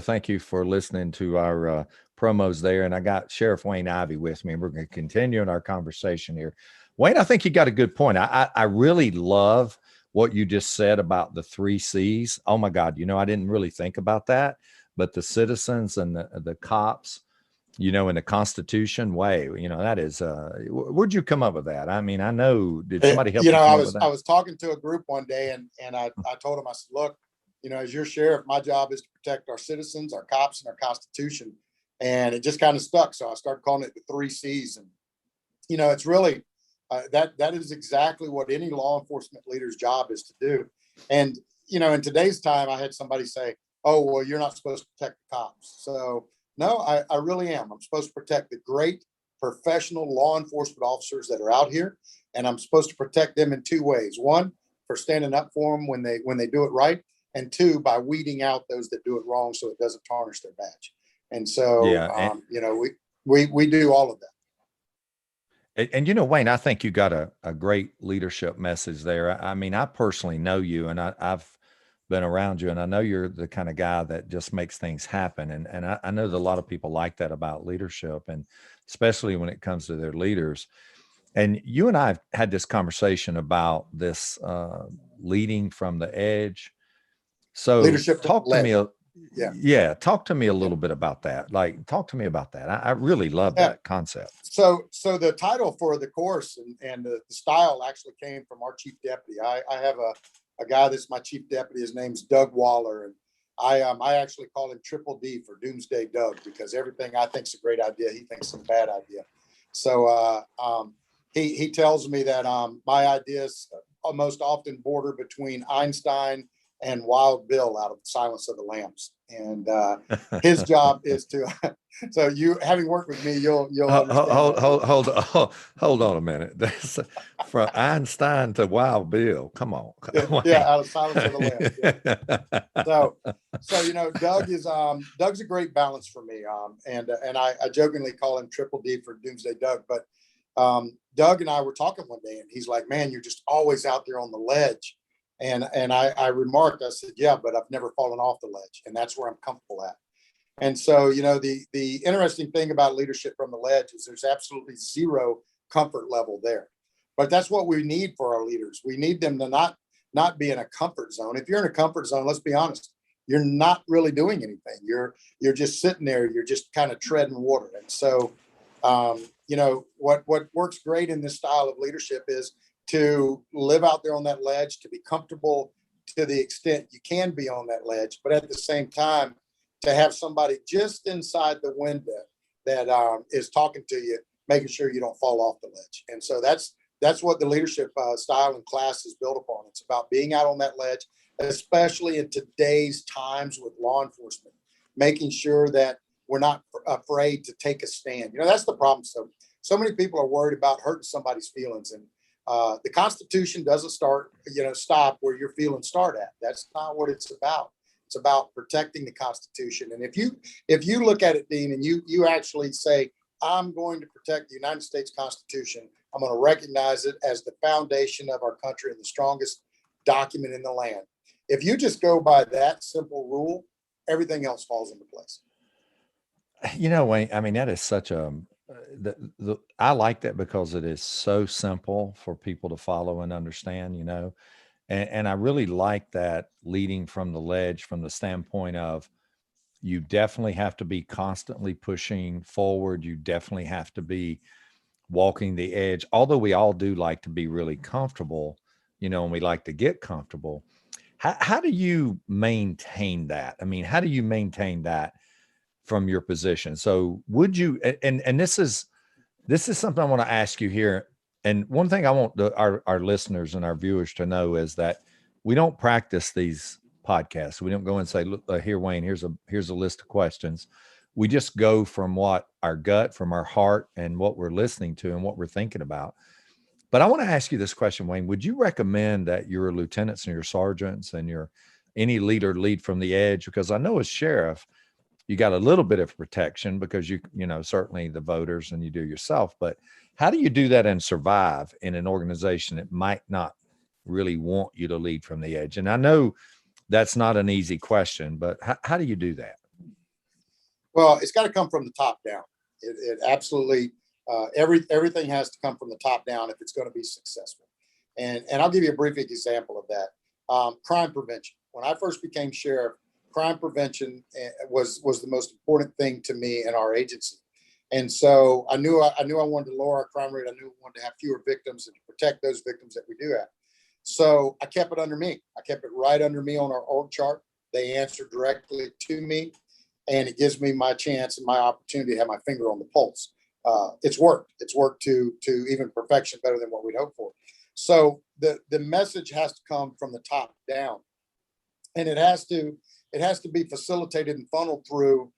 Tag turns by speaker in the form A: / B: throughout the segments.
A: thank you for listening to our promos there. And I got Sheriff Wayne Ivey with me, and we're going to continue in our conversation here. Wayne, I think you got a good point. I really love what you just said about the three C's. Oh my God, I didn't really think about that, but the citizens and the cops, in the Constitution way, that is, where'd you come up with that? I mean, I know, did somebody help you come up with that?
B: I was talking to a group one day, and I told them, I said, look, as your sheriff, my job is to protect our citizens, our cops, and our Constitution. And it just kind of stuck. So I started calling it the three C's. And, it's really, that is exactly what any law enforcement leader's job is to do. And, in today's time, I had somebody say, oh, well, you're not supposed to protect the cops. So no, I really am. I'm supposed to protect the great professional law enforcement officers that are out here. And I'm supposed to protect them in two ways. One, for standing up for them when they do it right. And two, by weeding out those that do it wrong so it doesn't tarnish their badge. And so, we do all of that.
A: And Wayne, I think you got a great leadership message there. I mean, I personally know you, and I've been around you, and I know you're the kind of guy that just makes things happen. And I know that a lot of people like that about leadership, and especially when it comes to their leaders. And you and I have had this conversation about this leading from the edge. So
B: Leadership
A: talk to me.
B: Yeah.
A: Talk to me a little bit about that. Talk to me about that. I really love that concept.
B: So the title for the course and the style actually came from our chief deputy. I have a guy that's my chief deputy. His name's Doug Waller. And I actually call him Triple D for Doomsday Doug, because everything I think's a great idea, he thinks it's a bad idea. So he tells me that my ideas most often border between Einstein and Wild Bill out of Silence of the Lambs. And his job is to, so you having worked with me, you'll understand.
A: Hold on a minute. That's from Einstein to Wild Bill. Come on.
B: Yeah, out of Silence of the Lambs. Yeah. So Doug's a great balance for me. And I jokingly call him Triple D for Doomsday Doug. But Doug and I were talking one day, and he's like, man, you're just always out there on the ledge. And I remarked, I said, yeah, but I've never fallen off the ledge, and that's where I'm comfortable at. And so, the interesting thing about leadership from the ledge is there's absolutely zero comfort level there. But that's what we need for our leaders. We need them to not be in a comfort zone. If you're in a comfort zone, let's be honest, you're not really doing anything. You're just sitting there. You're just kind of treading water. And so, what works great in this style of leadership is to live out there on that ledge, to be comfortable to the extent you can be on that ledge, but at the same time, to have somebody just inside the window that is talking to you, making sure you don't fall off the ledge. And so that's what the leadership style and class is built upon. It's about being out on that ledge, especially in today's times with law enforcement, making sure that we're not afraid to take a stand. That's the problem. So many people are worried about hurting somebody's feelings, and the Constitution doesn't stop where your feelings start at. That's not what it's about. It's about protecting the Constitution. And if you look at it, Dean, and you actually say, I'm going to protect the United States Constitution, I'm going to recognize it as the foundation of our country and the strongest document in the land. If you just go by that simple rule, everything else falls into place.
A: Wayne, I mean, that is such a, I like that because it is so simple for people to follow and understand, and I really like that leading from the ledge from the standpoint of you definitely have to be constantly pushing forward. You definitely have to be walking the edge, although we all do like to be really comfortable, and we like to get comfortable. How do you maintain that? I mean, how do you maintain that from your position? So would you, and this is something I want to ask you here. And one thing I want our listeners and our viewers to know is that we don't practice these podcasts. We don't go and say, look, here, Wayne, here's a list of questions. We just go from what our gut, from our heart, and what we're listening to and what we're thinking about. But I want to ask you this question, Wayne. Would you recommend that your lieutenants and your sergeants and any leader lead from the edge? Because I know as sheriff, you got a little bit of protection because certainly the voters and you do yourself, but how do you do that and survive in an organization that might not really want you to lead from the edge? And I know that's not an easy question, but how do you do that?
B: Well, it's got to come from the top down. It absolutely, everything has to come from the top down if it's going to be successful. And I'll give you a brief example of that. Crime prevention. When I first became sheriff, crime prevention was the most important thing to me in our agency. And so I knew I wanted to lower our crime rate. I knew we wanted to have fewer victims and to protect those victims that we do have. So I kept it under me. I kept it right under me on our org chart. They answer directly to me, and it gives me my chance and my opportunity to have my finger on the pulse. It's worked. It's worked to even perfection, better than what we'd hoped for. So the message has to come from the top down, and it has to be facilitated and funneled through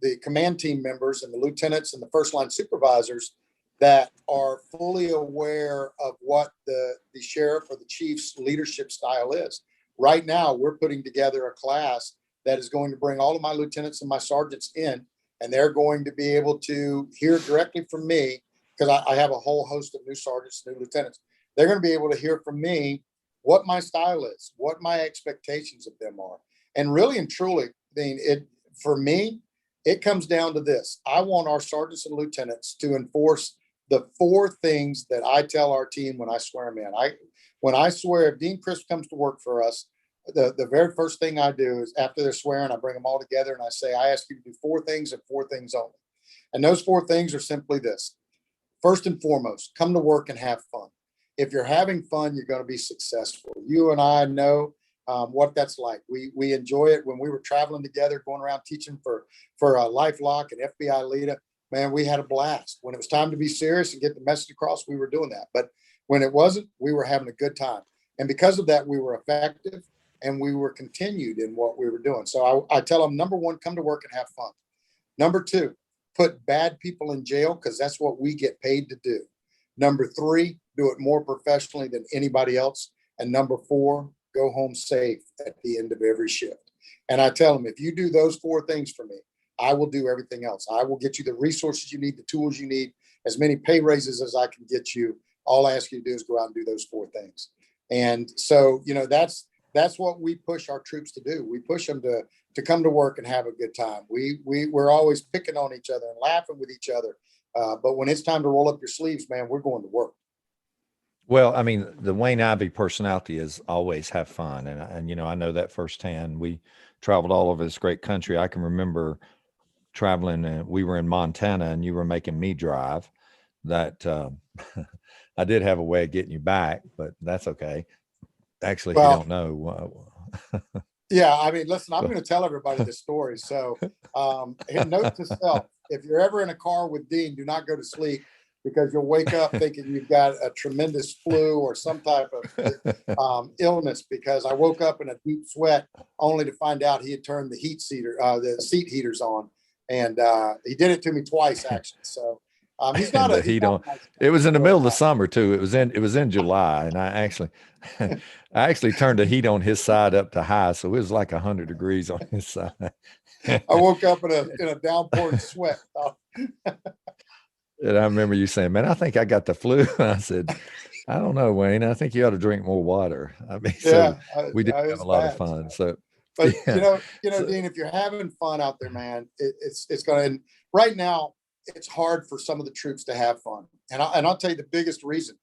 B: the command team members and the lieutenants and the first line supervisors that are fully aware of what the sheriff or the chief's leadership style is. Right now, we're putting together a class that is going to bring all of my lieutenants and my sergeants in, and they're going to be able to hear directly from me, because I have a whole host of new sergeants, new lieutenants. They're going to be able to hear from me what my style is, what my expectations of them are. And really and truly, for me, it comes down to this. I want our sergeants and lieutenants to enforce the 4 things that I tell our team when I swear them in. When I swear, if Dean Crisp comes to work for us, the very first thing I do is after they're swearing, I bring them all together and I say, I ask you to do 4 things and 4 things only. And those 4 things are simply this. First and foremost, come to work and have fun. If you're having fun, you're going to be successful. You and I know what that's like. We enjoy it. When we were traveling together, going around teaching for LifeLock and FBI LEADA, man, we had a blast. When it was time to be serious and get the message across, we were doing that. But when it wasn't, we were having a good time. And because of that, we were effective and we were continued in what we were doing. So I tell them, number 1, come to work and have fun. Number 2, put bad people in jail, because that's what we get paid to do. Number 3, do it more professionally than anybody else. And number 4, go home safe at the end of every shift. And I tell them, if you do those 4 things for me, I will do everything else. I will get you the resources you need, the tools you need, as many pay raises as I can get you. All I ask you to do is go out and do those 4 things. And so, that's what we push our troops to do. We push them to come to work and have a good time. We're always picking on each other and laughing with each other. But when it's time to roll up your sleeves, man, we're going to work.
A: Well, I mean, the Wayne Ivey personality is always have fun, and I know that firsthand. We traveled all over this great country. I can remember traveling, and we were in Montana, and you were making me drive. That I did have a way of getting you back, but that's okay. Actually, if you
B: Well,
A: don't know,
B: yeah, I mean, listen, I'm going to tell everybody this story. So, note to self: if you're ever in a car with Dean, do not go to sleep, because you'll wake up thinking you've got a tremendous flu or some type of illness. Because I woke up in a deep sweat only to find out he had turned the seat heaters on, and he did it to me twice actually. So he's
A: and
B: not
A: the
B: he's
A: heat
B: not
A: on.
B: a nice
A: It was
B: guy.
A: in the
B: So
A: middle of the summer too. It was in July, and I actually turned the heat on his side up to high, so it was like 100 degrees on his side.
B: I woke up in a downpouring sweat.
A: And I remember you saying, "Man, I think I got the flu." And I said, "I don't know, Wayne. I think you ought to drink more water." I mean, so
B: Yeah,
A: we did have a
B: it's
A: lot of
B: bad.
A: fun. So
B: But
A: yeah, so
B: Dean, if you're having fun out there, man, it's going to. And right now, it's hard for some of the troops to have fun, and I'll tell you the biggest reason.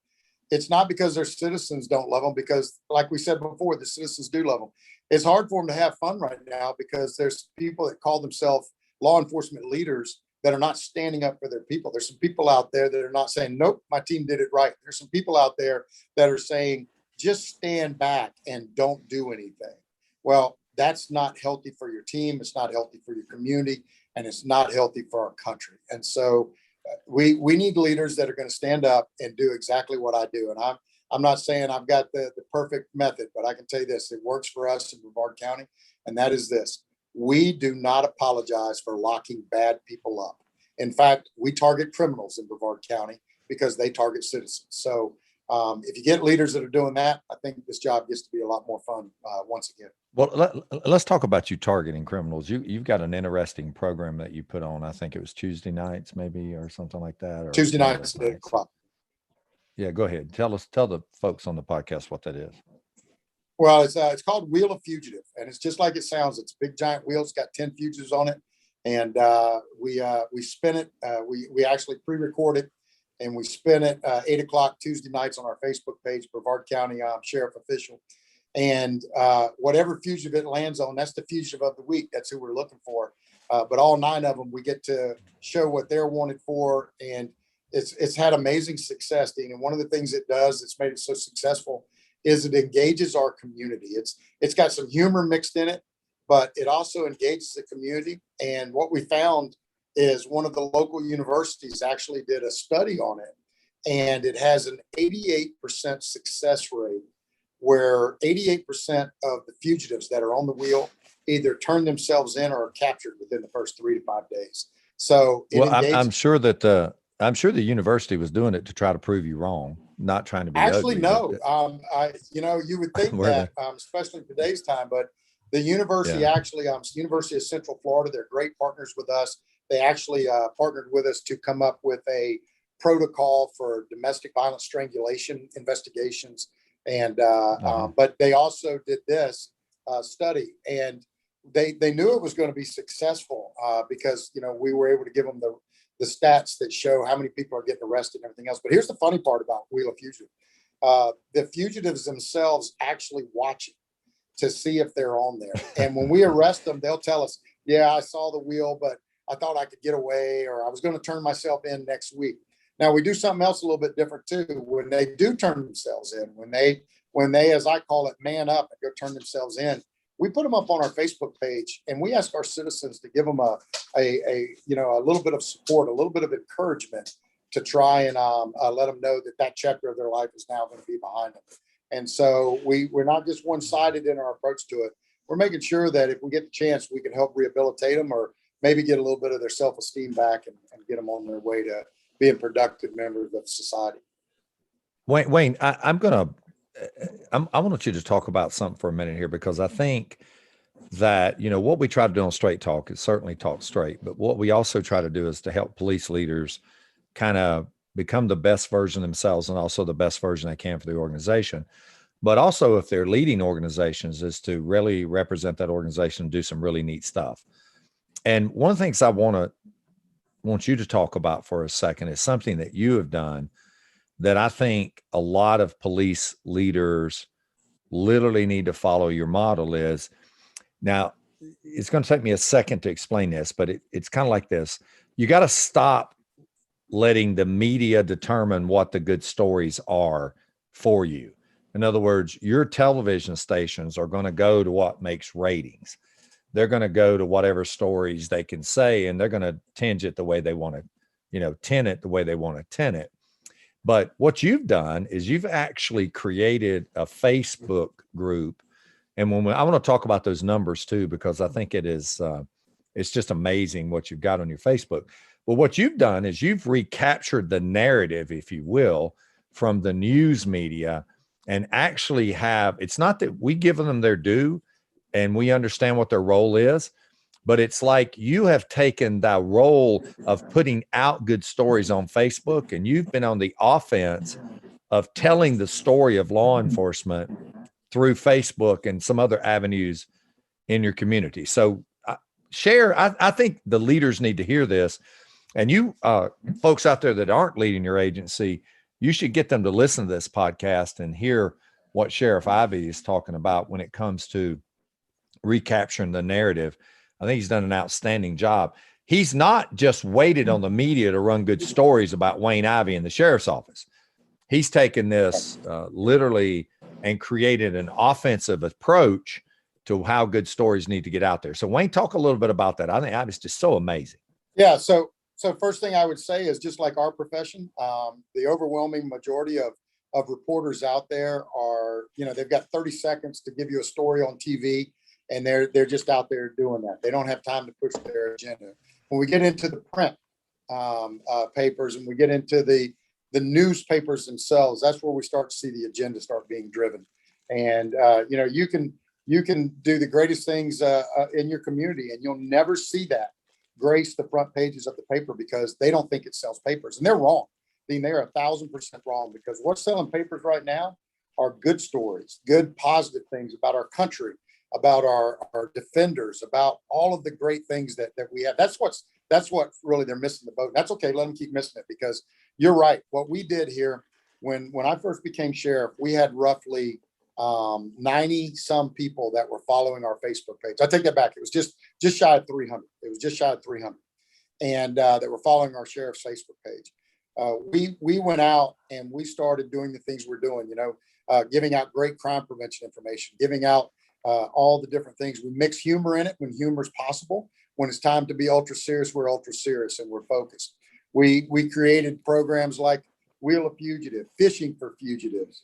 B: It's not because their citizens don't love them, because, like we said before, the citizens do love them. It's hard for them to have fun right now because there's people that call themselves law enforcement leaders that are not standing up for their people. There's some people out there that are not saying, nope, my team did it right. There's some people out there that are saying, just stand back and don't do anything. Well, that's not healthy for your team. It's not healthy for your community, and it's not healthy for our country. And so we need leaders that are going to stand up and do exactly what I do. And I'm not saying I've got the perfect method, but I can tell you this: it works for us in Brevard County, and that is this: we do not apologize for locking bad people up. In fact, we target criminals in Brevard County because they target citizens. So if you get leaders that are doing that, I think this job gets to be a lot more fun once again.
A: well, let's talk about you targeting criminals. You've got an interesting program that you put on. I think it was Tuesday nights, maybe, or something like that, or
B: Tuesday
A: one of
B: nights
A: those
B: at 8
A: nights.
B: o'clock.
A: Yeah, go ahead. Tell the folks on the podcast what that is.
B: Well, it's called Wheel of Fugitive, and it's just like it sounds. It's a big giant wheel. It's got 10 fugitives on it, and we spin it. We actually pre-record it, and we spin it 8 o'clock Tuesday nights on our Facebook page, Brevard County Sheriff Official. And whatever fugitive it lands on, that's the fugitive of the week. That's who we're looking for. But all 9 of them, we get to show what they're wanted for, and it's had amazing success, Dean. And one of the things it does that's made it so successful is it engages our community. It's got some humor mixed in it, but it also engages the community. And what we found is one of the local universities actually did a study on it, and it has an 88% success rate, where 88% of the fugitives that are on the wheel either turn themselves in or are captured within the first 3 to 5 days. So it
A: Well,
B: engages.
A: I'm sure the university was doing it to try to prove you wrong, not trying to be
B: Actually,
A: ugly. But
B: no. You would think
A: were
B: that,
A: they?
B: especially in today's time, but the university
A: Yeah.
B: actually, University of Central Florida, they're great partners with us. They actually partnered with us to come up with a protocol for domestic violence strangulation investigations. And but they also did this study, and they knew it was going to be successful because we were able to give them the stats that show how many people are getting arrested and everything else. But here's the funny part about Wheel of Fugitive. The fugitives themselves actually watch it to see if they're on there. And when we arrest them, they'll tell us, yeah, I saw the wheel, but I thought I could get away, or I was going to turn myself in next week. Now we do something else a little bit different too. When they do turn themselves in, when they, as I call it, man up and go turn themselves in, we put them up on our Facebook page, and we ask our citizens to give them a little bit of support, a little bit of encouragement to try and let them know that chapter of their life is now going to be behind them. And so we're not just one-sided in our approach to it. We're making sure that if we get the chance, we can help rehabilitate them, or maybe get a little bit of their self-esteem back, and get them on their way to being productive members of society.
A: Wayne, I want you to talk about something for a minute here, because I think that, what we try to do on Straight Talk is certainly talk straight, but what we also try to do is to help police leaders kind of become the best version of themselves, and also the best version they can for the organization. But also, if they're leading organizations, is to really represent that organization and do some really neat stuff. And one of the things I want you to talk about for a second is something that you have done that I think a lot of police leaders literally need to follow your model. Is now, it's going to take me a second to explain this, but it's kind of like this. You got to stop letting the media determine what the good stories are for you. In other words, your television stations are going to go to what makes ratings. They're going to go to whatever stories they can say, and they're going to tinge it the way they want to, tint it the way they want to tint it. But what you've done is you've actually created a Facebook group. And I want to talk about those numbers too, because I think it's just amazing what you've got on your Facebook. Well, what you've done is you've recaptured the narrative, if you will, from the news media, and actually it's not that we give them their due and we understand what their role is, but it's like you have taken the role of putting out good stories on Facebook, and you've been on the offense of telling the story of law enforcement through Facebook and some other avenues in your community. So share, I think the leaders need to hear this. And you folks out there that aren't leading your agency, you should get them to listen to this podcast and hear what Sheriff Ivey is talking about when it comes to recapturing the narrative. I think he's done an outstanding job. He's not just waited on the media to run good stories about Wayne Ivey in the sheriff's office. He's taken this literally and created an offensive approach to how good stories need to get out there. So Wayne, talk a little bit about that. I think that was just so amazing.
B: Yeah. So first thing I would say is, just like our profession, the overwhelming majority of reporters out there are, they've got 30 seconds to give you a story on TV, and they're just out there doing that. They don't have time to push their agenda. When we get into the print papers, and we get into the newspapers themselves, that's where we start to see the agenda start being driven. And you can do the greatest things in your community, and you'll never see that grace the front pages of the paper, because they don't think it sells papers, and they're wrong. I mean, they're 1,000% wrong, because what's selling papers right now are good stories, good positive things about our country, about our defenders, about all of the great things that we have. That's what really they're missing the boat. And that's okay. Let them keep missing it, because you're right. What we did here when I first became sheriff, we had roughly 90 some people that were following our Facebook page. I take that back. It was just shy of 300. It was just shy of 300, and that were following our sheriff's Facebook page. We went out and we started doing the things we're doing. Giving out great crime prevention information, giving out all the different things. We mix humor in it when humor is possible. When it's time to be ultra serious, we're ultra serious and we're focused. We created programs like Wheel of Fugitive, Fishing for Fugitives,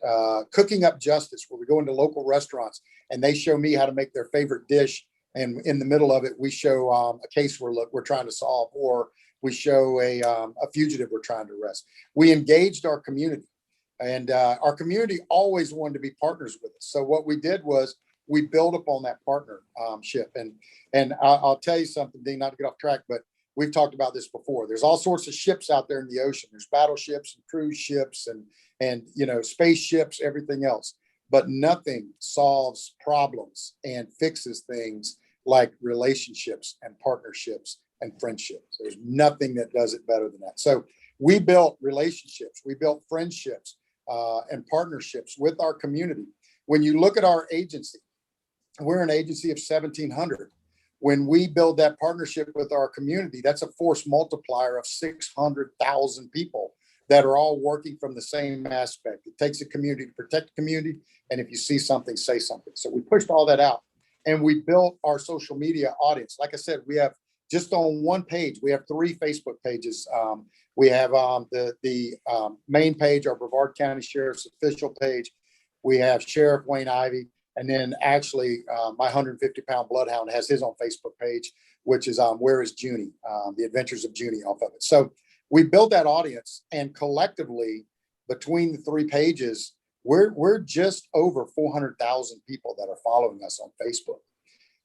B: Cooking Up Justice, where we go into local restaurants and they show me how to make their favorite dish. And in the middle of it, we show a case we're trying to solve, or we show a fugitive we're trying to arrest. We engaged our community, and our community always wanted to be partners with us. So what we did was we built upon that partnership. And I'll tell you something, Dean, not to get off track, but we've talked about this before. There's all sorts of ships out there in the ocean. There's battleships and cruise ships and spaceships, everything else. But nothing solves problems and fixes things like relationships and partnerships and friendships. There's nothing that does it better than that. So we built relationships, we built friendships and partnerships with our community. When you look at our agency, we're an agency of 1,700. When we build that partnership with our community, that's a force multiplier of 600,000 people that are all working from the same aspect. It takes a community to protect the community. And if you see something, say something. So we pushed all that out, and we built our social media audience. Like I said, we have just on one page, we have 3 Facebook pages. We have the main page, our Brevard County Sheriff's official page. We have Sheriff Wayne Ivey. And then actually my 150-pound bloodhound has his own Facebook page, which is Where is Junie? The Adventures of Junie off of it. So we built that audience, and collectively between the 3 pages, we're just over 400,000 people that are following us on Facebook.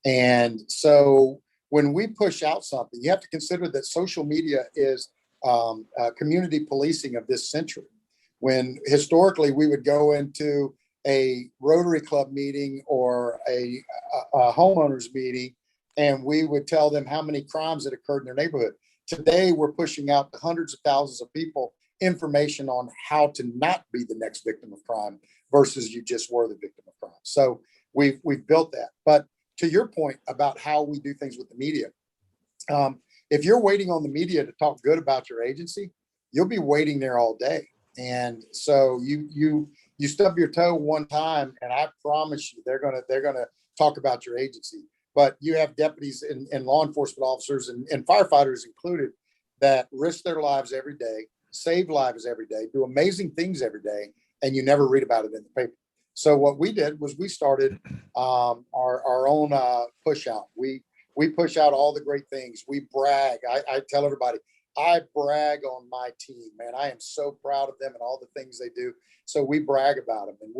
B: And so when we push out something, you have to consider that social media is community policing of this century. When historically we would go into a Rotary Club meeting or a homeowners meeting, and we would tell them how many crimes that occurred in their neighborhood. Today, we're pushing out to hundreds of thousands of people information on how to not be the next victim of crime versus you just were the victim of crime. So we've built that. But to your point about how we do things with the media, if you're waiting on the media to talk good about your agency, you'll be waiting there all day. And so you stub your toe one time, and I promise you they're gonna talk about your agency. But you have deputies and law enforcement officers and firefighters included that risk their lives every day, save lives every day, do amazing things every day, and you never read about it in the paper. So what we did was we started our own push out. We push out all the great things. We brag. I tell everybody, I brag on my team, man. I am so proud of them and all the things they do. So we brag about them. And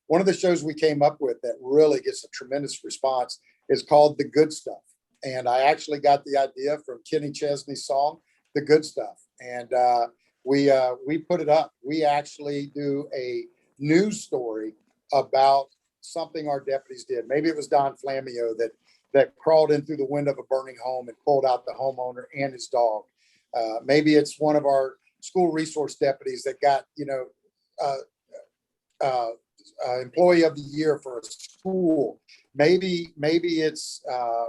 B: one of the shows we came up with that really gets a tremendous response is called The Good Stuff. And I actually got the idea from Kenny Chesney's song, The Good Stuff. And we put it up. We actually do a news story about something our deputies did. Maybe it was Don Flamio that crawled in through the window of a burning home and pulled out the homeowner and his dog. Maybe it's one of our school resource deputies that got, employee of the year for a school. Maybe it's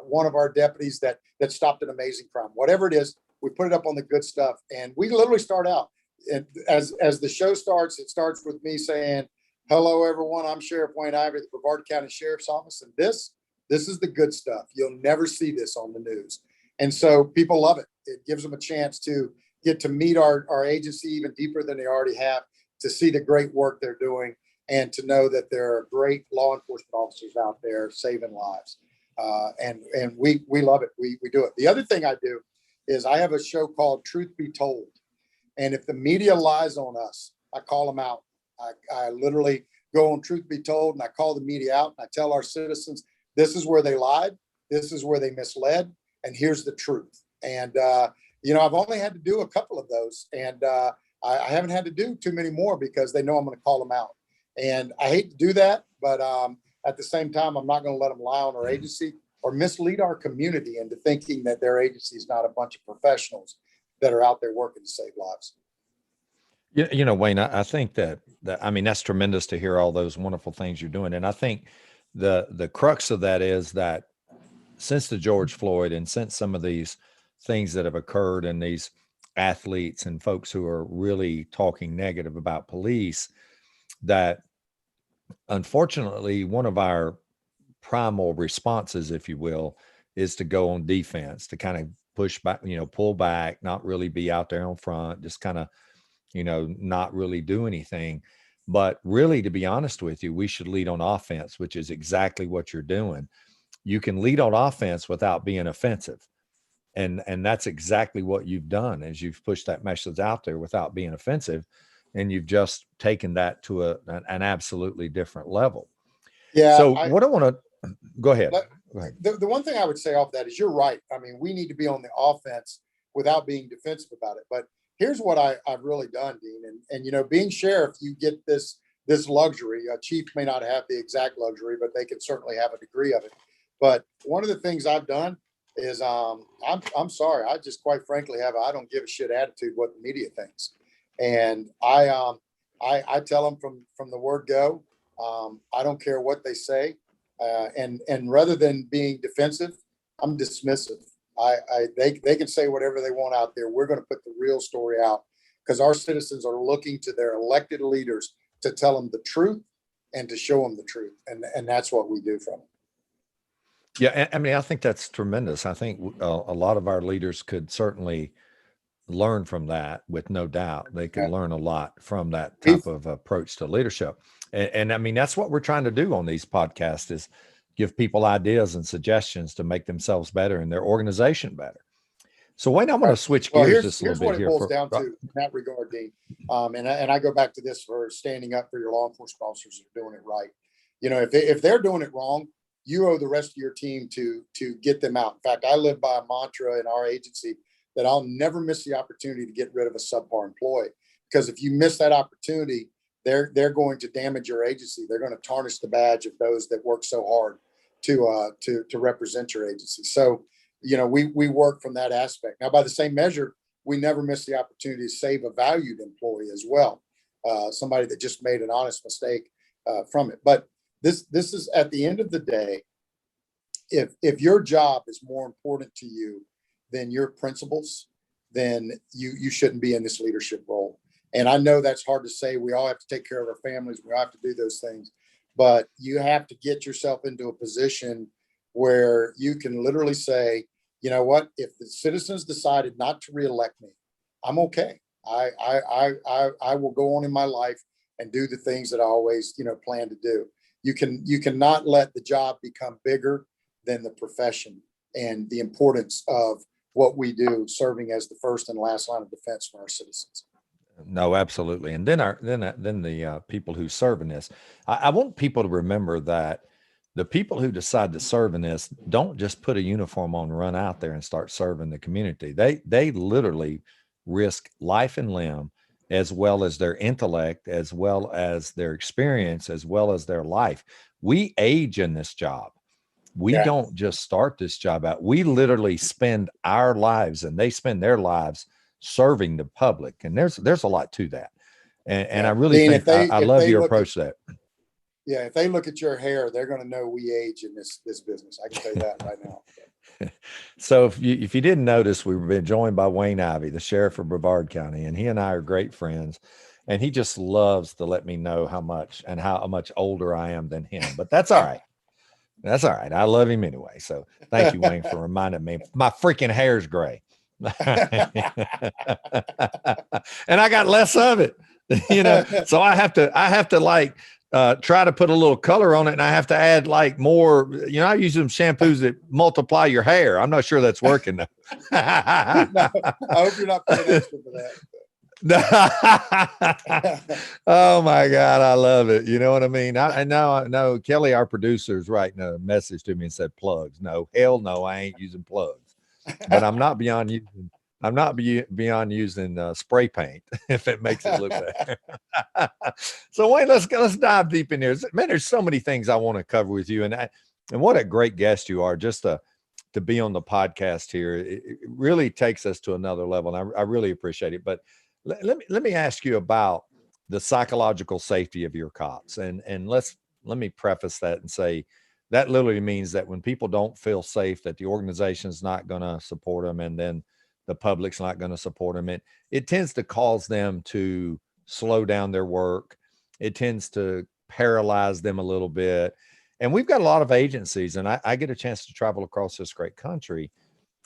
B: one of our deputies that stopped an amazing crime. Whatever it is, we put it up on The Good Stuff, and we literally start out. And as the show starts, it starts with me saying, "Hello, everyone. I'm Sheriff Wayne Ivey, the Brevard County Sheriff's Office, and this is the good stuff. You'll never see this on the news." And so people love it. It gives them a chance to get to meet our agency even deeper than they already have, to see the great work they're doing, and to know that there are great law enforcement officers out there saving lives. And we love it. We do it. The other thing I do is I have a show called Truth Be Told. And if the media lies on us, I call them out. I literally go on Truth Be Told, and I call the media out, and I tell our citizens, this is where they lied, this is where they misled, and here's the truth. And I've only had to do a couple of those, and I haven't had to do too many more because they know I'm going to call them out. And I hate to do that, but At the same time, I'm not going to let them lie on our agency or mislead our community into thinking that their agency is not a bunch of professionals that are out there working to save lives.
A: Wayne, I think that I mean that's tremendous to hear all those wonderful things you're doing, and I think the crux of that is that since the George Floyd and since some of these things that have occurred and these athletes and folks who are really talking negative about police, that unfortunately one of our primal responses, if you will, is to go on defense, to kind of push back, pull back, not really be out there on front, just kind of, not really do anything. But really, to be honest with you, we should lead on offense, which is exactly what you're doing. You can lead on offense without being offensive. And that's exactly what you've done, is you've pushed that message out there without being offensive. And you've just taken that to an absolutely different level.
B: Yeah,
A: So what I want to go ahead. Go ahead.
B: The one thing I would say off that is you're right. I mean, we need to be on the offense without being defensive about it. But here's what I've really done, Dean. And being sheriff, you get this luxury. A chief may not have the exact luxury, but they can certainly have a degree of it. But one of the things I've done is I'm sorry. I just quite frankly have a I don't give a shit attitude what the media thinks. And I tell them from the word go, I don't care what they say. And rather than being defensive, I'm dismissive. They can say whatever they want out there. We're going to put the real story out because our citizens are looking to their elected leaders to tell them the truth and to show them the truth. And that's what we do from it.
A: Yeah. I mean, I think that's tremendous. I think a lot of our leaders could certainly learn from that with no doubt. They could learn a lot from that type of approach to leadership. And I mean, that's what we're trying to do on these podcasts is give people ideas and suggestions to make themselves better and their organization better. So Wayne, I'm going to switch gears just a little bit here.
B: Here's what it boils down to in that regard, Dean. And I go back to this for standing up for your law enforcement officers that are doing it right. If they're doing it wrong, you owe the rest of your team to get them out. In fact, I live by a mantra in our agency that I'll never miss the opportunity to get rid of a subpar employee, because if you miss that opportunity, they're going to damage your agency. They're going to tarnish the badge of those that work so hard to represent your agency. So, we work from that aspect. Now, by the same measure, we never miss the opportunity to save a valued employee as well, somebody that just made an honest mistake from it. But this is at the end of the day, if your job is more important to you than your principles, then you shouldn't be in this leadership role. And I know that's hard to say. We all have to take care of our families. We all have to do those things, but you have to get yourself into a position where you can literally say, you know what, if the citizens decided not to reelect me, I'm okay. I will go on in my life and do the things that I always, plan to do. You cannot let the job become bigger than the profession and the importance of what we do, serving as the first and last line of defense for our citizens.
A: No, absolutely. And then the people who serve in this, I want people to remember that the people who decide to serve in this don't just put a uniform on, run out there and start serving the community. They literally risk life and limb, as well as their intellect, as well as their experience, as well as their life. We age in this job. We don't just start this job out. We literally spend our lives, and they spend their lives serving the public. And there's a lot to that. And I really
B: Dean,
A: think I love your approach to that.
B: Yeah, if they look at your hair, they're going to know we age in this business. I can tell you that right now.
A: So if you didn't notice, we've been joined by Wayne Ivey, the sheriff of Brevard County, and he and I are great friends. And he just loves to let me know how much older I am than him. But that's all right. That's all right. I love him anyway. So thank you, Wayne, for reminding me. My freaking hair's gray. And I got less of it, so I have to like try to put a little color on it, and I have to add like more, I use some shampoos that multiply your hair. I'm not sure that's working though.
B: No, I hope you're not paying extra for that.
A: Oh my God, I love it. You know what I mean? I know Kelly, our producer, is writing a message to me and said plugs. No, hell no, I ain't using plugs. But I'm not beyond using I'm not beyond using spray paint if it makes it look better. So Wayne, let's dive deep in there. Man, there's so many things I want to cover with you, and what a great guest you are. Just to be on the podcast here, it really takes us to another level, and I really appreciate it. But let me ask you about the psychological safety of your cops, and let me preface that and say that literally means that when people don't feel safe, that the organization's not going to support them, and then the public's not going to support them. It tends to cause them to slow down their work. It tends to paralyze them a little bit. And we've got a lot of agencies, and I get a chance to travel across this great country,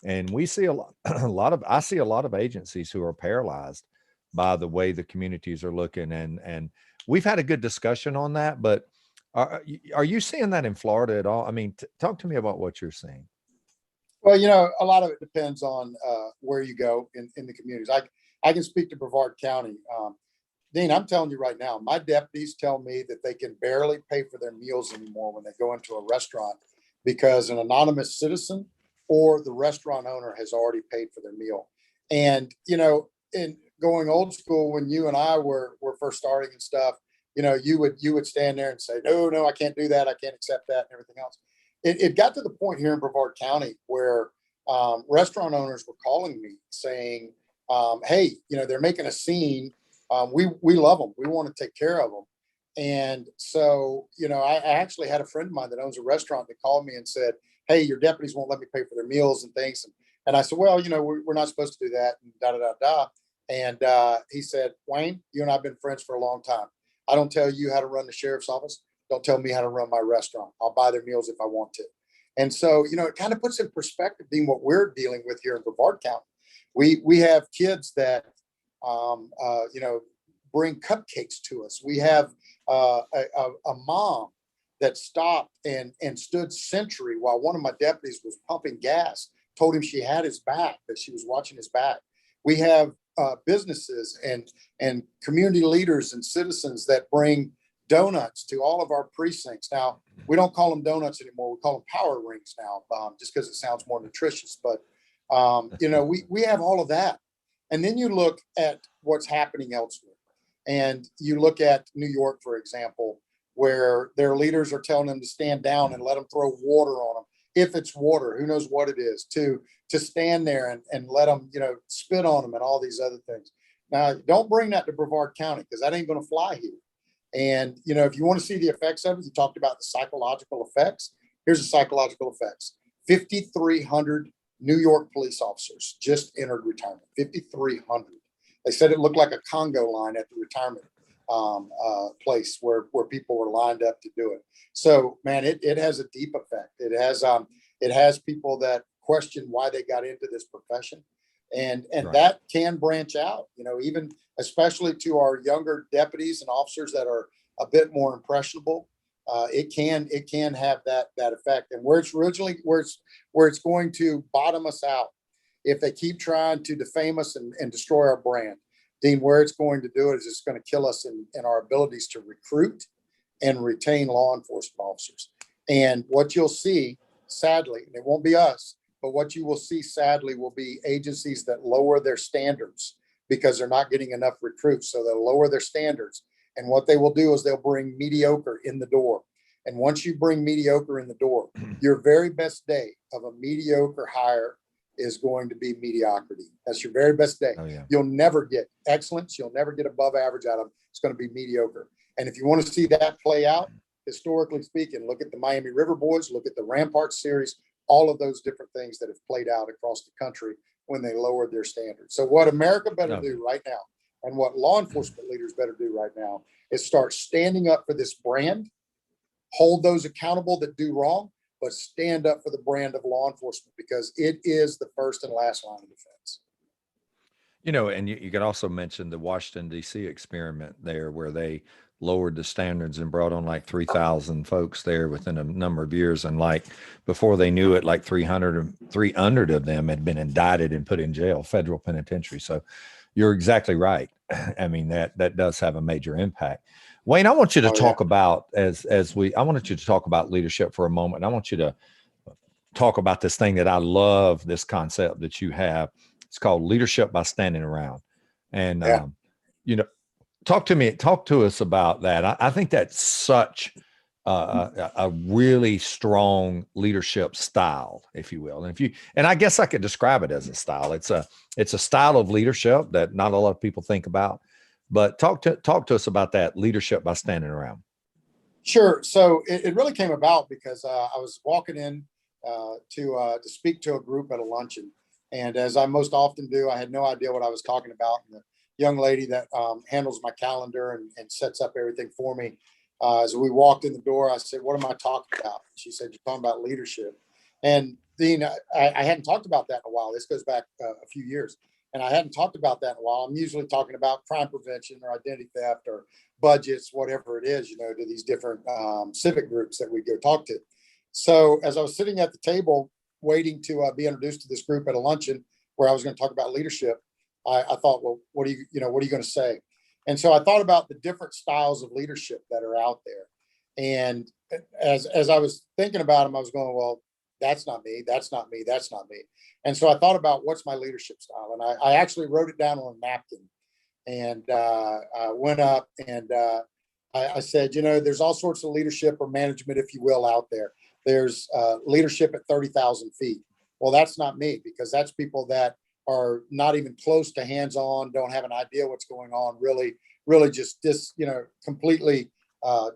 A: and we see a lot, I see a lot of agencies who are paralyzed by the way the communities are looking, and we've had a good discussion on that. But are you seeing that in Florida at all? I mean, talk to me about what you're seeing.
B: Well, a lot of it depends on where you go in the communities. I can speak to Brevard County. Dean, I'm telling you right now, my deputies tell me that they can barely pay for their meals anymore when they go into a restaurant because an anonymous citizen or the restaurant owner has already paid for their meal. And, in going old school, when you and I were first starting and stuff, you would stand there and say, no, I can't do that. I can't accept that and everything else. It got to the point here in Brevard County where restaurant owners were calling me saying, hey, they're making a scene. We love them. We want to take care of them. And so, I actually had a friend of mine that owns a restaurant that called me and said, hey, your deputies won't let me pay for their meals and things. And I said, well, we're not supposed to do that. And da, da, da, da. And he said, Wayne, you and I have been friends for a long time. I don't tell you how to run the sheriff's office. Don't tell me how to run my restaurant. I'll buy their meals if I want to. And so, it kind of puts in perspective, being what we're dealing with here in Brevard County. We have kids that, bring cupcakes to us. We have a mom that stopped and stood sentry while one of my deputies was pumping gas, told him she had his back, that she was watching his back. We have businesses and community leaders and citizens that bring donuts to all of our precincts. Now, we don't call them donuts anymore. We call them power rings now, just because it sounds more nutritious. But, we have all of that. And then you look at what's happening elsewhere. And you look at New York, for example, where their leaders are telling them to stand down and let them throw water on them. If it's water, who knows what it is, to stand there and let them, spit on them and all these other things. Now, don't bring that to Brevard County because that ain't going to fly here. And, if you want to see the effects of it, you talked about the psychological effects. Here's the psychological effects. 5,300 New York police officers just entered retirement. 5,300. They said it looked like a Congo line at the retirement place where people were lined up to do it. So, man, it has a deep effect. It has people that question why they got into this profession, and right. That can branch out. Even especially to our younger deputies and officers that are a bit more impressionable. It can have that effect, and where it's going to bottom us out if they keep trying to defame us and destroy our brand. Dean, where it's going to do it is it's going to kill us in our abilities to recruit and retain law enforcement officers. And what you'll see, sadly, and it won't be us, but what you will see, sadly, will be agencies that lower their standards because they're not getting enough recruits. So they'll lower their standards. And what they will do is they'll bring mediocre in the door. And once you bring mediocre in the door, your very best day of a mediocre hire is going to be mediocrity. That's your very best day.
A: Oh, yeah.
B: You'll never get excellence. You'll never get above average out of them. It's going to be mediocre. And if you want to see that play out, historically speaking, look at the Miami River Boys, look at the Rampart series, all of those different things that have played out across the country when they lowered their standards. So what America better do right now, and what law enforcement leaders better do right now, is start standing up for this brand, hold those accountable that do wrong, but stand up for the brand of law enforcement because it is the first and last line of defense.
A: And you could also mention the Washington, D.C. experiment there where they lowered the standards and brought on like 3,000 folks there within a number of years. And like before they knew it, like 300 of them had been indicted and put in jail, federal penitentiary. So you're exactly right. I mean, that does have a major impact. Wayne, I want you to talk about I wanted you to talk about leadership for a moment. I want you to talk about this thing that I love, this concept that you have It's called Leadership by Standing Around. And,
B: Yeah.
A: you know, talk to us about that. I think that's such a really strong leadership style, if you will. And I guess I could describe it as a style. It's a style of leadership that not a lot of people think about. But talk to us about that leadership by standing around.
B: Sure. So it really came about because I was walking in to speak to a group at a luncheon, and as I most often do, I had no idea what I was talking about. And the young lady that handles my calendar and sets up everything for me, as we walked in the door, I said, "What am I talking about?" She said, "You're talking about leadership." And Dean, I hadn't talked about that in a while. This goes back a few years, and I hadn't talked about that in a while. I'm usually talking about crime prevention or identity theft or budgets, whatever it is, to these different civic groups that we go talk to. So as I was sitting at the table waiting to be introduced to this group at a luncheon where I was going to talk about leadership, I thought, well, what are you going to say? And so I thought about the different styles of leadership that are out there. And as I was thinking about them, I was going, well, that's not me. That's not me. That's not me. And so I thought about what's my leadership style. And I actually wrote it down on a napkin and I went up and I said, there's all sorts of leadership or management, if you will, out there. There's leadership at 30,000 feet. Well, that's not me, because that's people that are not even close to hands-on, don't have an idea what's going on, really just completely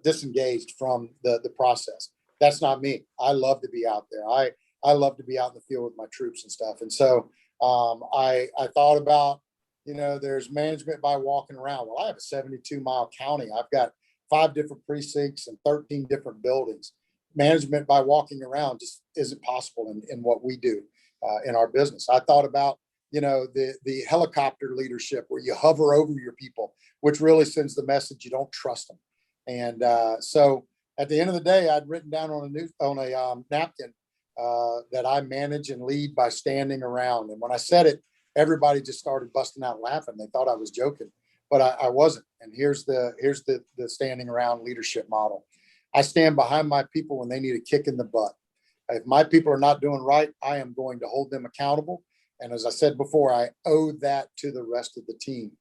B: disengaged from the process. That's not me. I love to be out there. I love to be out in the field with my troops and stuff. And so I thought about, there's management by walking around. Well, I have a 72-mile county. I've got 5 different precincts and 13 different buildings. Management by walking around just isn't possible in what we do in our business. I thought about, the helicopter leadership where you hover over your people, which really sends the message you don't trust them. And so at the end of the day, I'd written down on a napkin that I manage and lead by standing around. And when I said it, everybody just started busting out laughing. They thought I was joking, but I wasn't. And here's the standing around leadership model. I stand behind my people when they need a kick in the butt. If my people are not doing right, I am going to hold them accountable. And as I said before, I owe that to the rest of the team.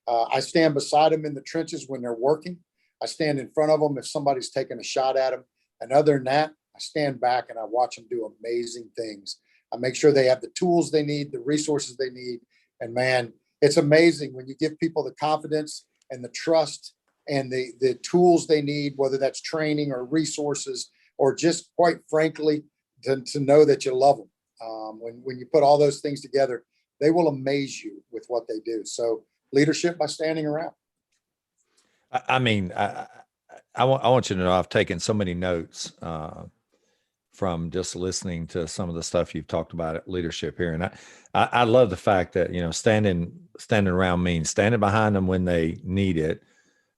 B: I stand beside them in the trenches when they're working. I stand in front of them if somebody's taking a shot at them. And other than that, I stand back and I watch them do amazing things. I make sure they have the tools they need, the resources they need. And man, it's amazing when you give people the confidence and the trust and the tools they need, whether that's training or resources, or just quite frankly, to know that you love them. When you put all those things together, they will amaze you with what they do. So leadership by standing around.
A: I mean, I want you to know I've taken so many notes from just listening to some of the stuff you've talked about at leadership here, and I love the fact that standing around means standing behind them when they need it,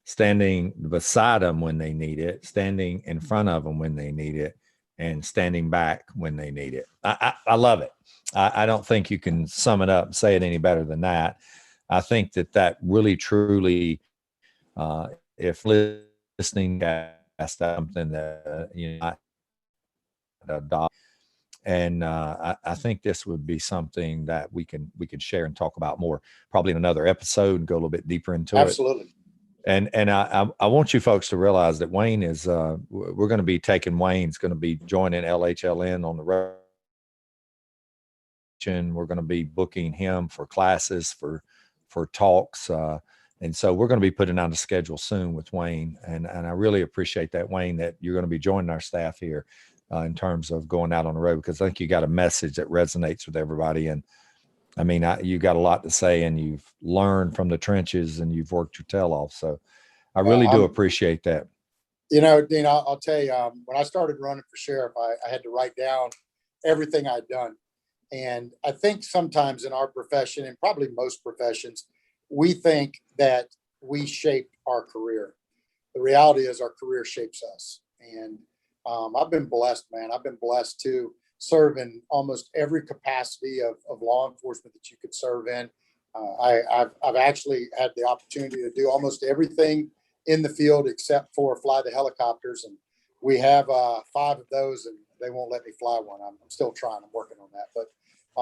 A: standing beside them when they need it, standing in front of them when they need it, and standing back when they need it. I love it. I don't think you can sum it up and say it any better than that. I think that really, truly, if listening, that's something that I adopt. And I think this would be something that we can share and talk about more, probably in another episode, and go a little bit deeper into it.
B: Absolutely.
A: And I want you folks to realize that Wayne is we're going to be taking Wayne's going to be joining LHLN on the road. We're going to be booking him for classes, for talks, and so we're going to be putting out a schedule soon with Wayne. And I really appreciate that, Wayne, that you're going to be joining our staff here in terms of going out on the road, because I think you got a message that resonates with everybody. And I mean, you got a lot to say, and you've learned from the trenches, and you've worked your tail off. So I really do appreciate that.
B: Dean, I'll tell you, when I started running for sheriff, I had to write down everything I'd done. And I think sometimes in our profession, and probably most professions, we think that we shaped our career. The reality is our career shapes us. And I've been blessed, man. I've been blessed to serve in almost every capacity of law enforcement that you could serve in. I've actually had the opportunity to do almost everything in the field except for fly the helicopters. And we have 5 of those, and they won't let me fly one. I'm still trying. I'm working on that. But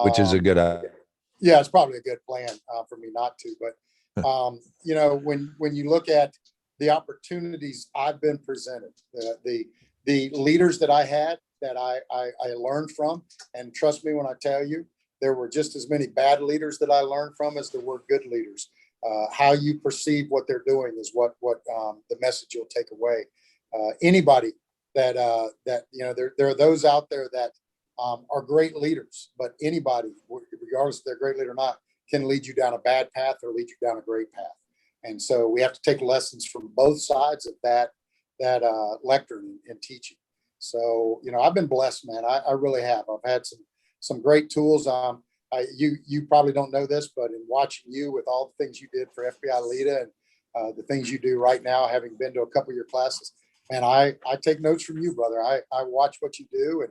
A: Which is a good idea.
B: Yeah, it's probably a good plan for me not to. But when you look at the opportunities I've been presented, the leaders that I had that I learned from, and trust me when I tell you, there were just as many bad leaders that I learned from as there were good leaders. How you perceive what they're doing is what the message you'll take away. Anybody there are those out there that are great leaders, but anybody, regardless if they're a great leader or not, can lead you down a bad path or lead you down a great path. And so we have to take lessons from both sides of that lectern and teaching. So I've been blessed, man. I really have. I've had some great tools. You probably don't know this, but in watching you with all the things you did for FBI LEDA and the things you do right now, having been to a couple of your classes, man, I take notes from you, brother. I watch what you do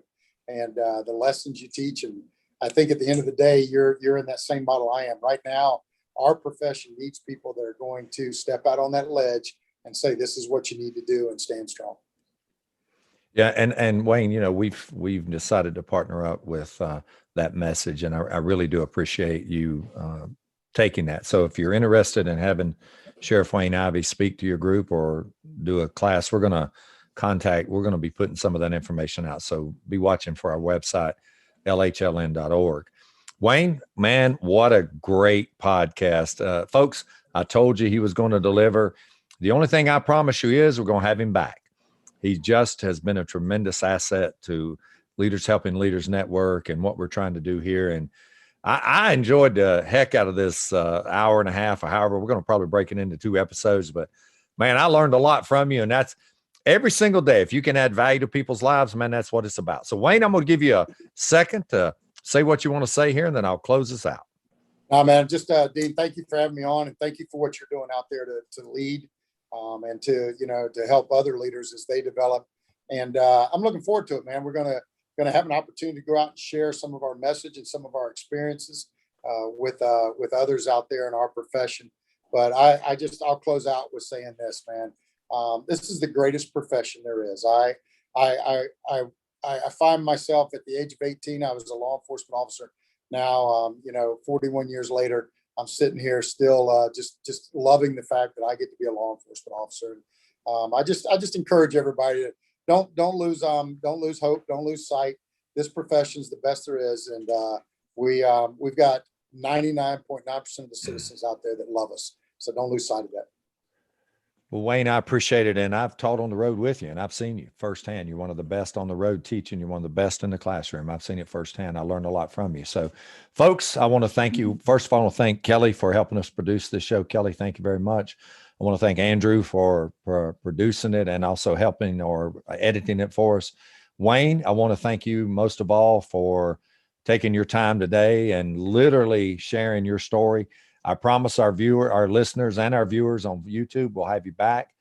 B: and the lessons you teach. And I think at the end of the day, you're in that same model I am right now. Our profession needs people that are going to step out on that ledge and say, this is what you need to do and stand strong.
A: Yeah, and Wayne, we've decided to partner up with that message, and I really do appreciate you taking that. So if you're interested in having Sheriff Wayne Ivey speak to your group or do a class, we're going to be putting some of that information out. So be watching for our website, lhln.org. Wayne, man, what a great podcast. Folks, I told you he was going to deliver. The only thing I promise you is we're going to have him back. He just has been a tremendous asset to Leaders Helping Leaders Network and what we're trying to do here. And I enjoyed the heck out of this hour and a half, or however. We're going to probably break it into 2 episodes. But, man, I learned a lot from you. And that's every single day. If you can add value to people's lives, man, that's what it's about. So, Wayne, I'm going to give you a second to say what you want to say here, and then I'll close this out.
B: No, man, just Dean, thank you for having me on, and thank you for what you're doing out there to lead and to help other leaders as they develop. And I'm looking forward to it, man. We're gonna have an opportunity to go out and share some of our message and some of our experiences with others out there in our profession. But I'll close out with saying this, man. This is the greatest profession there is. I find myself at the age of 18. I was a law enforcement officer. Now, 41 years later, I'm sitting here still just loving the fact that I get to be a law enforcement officer. I just encourage everybody to don't lose hope, don't lose sight. This profession is the best there is, and we've got 99.9% of the citizens out there that love us. So don't lose sight of that.
A: Well, Wayne, I appreciate it. And I've taught on the road with you, and I've seen you firsthand. You're one of the best on the road teaching. You're one of the best in the classroom. I've seen it firsthand. I learned a lot from you. So, folks, I want to thank you. First of all, I want to thank Kelly for helping us produce this show. Kelly, thank you very much. I want to thank Andrew for producing it and also helping or editing it for us. Wayne, I want to thank you most of all for taking your time today and literally sharing your story. I promise our listeners and our viewers on YouTube, we'll have you back.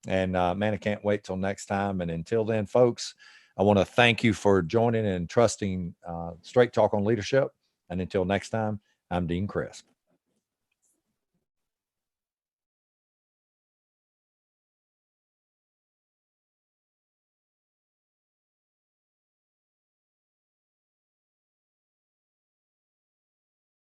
A: And man, I can't wait till next time. And until then, folks, I want to thank you for joining and trusting Straight Talk on Leadership. And until next time, I'm Dean Crisp.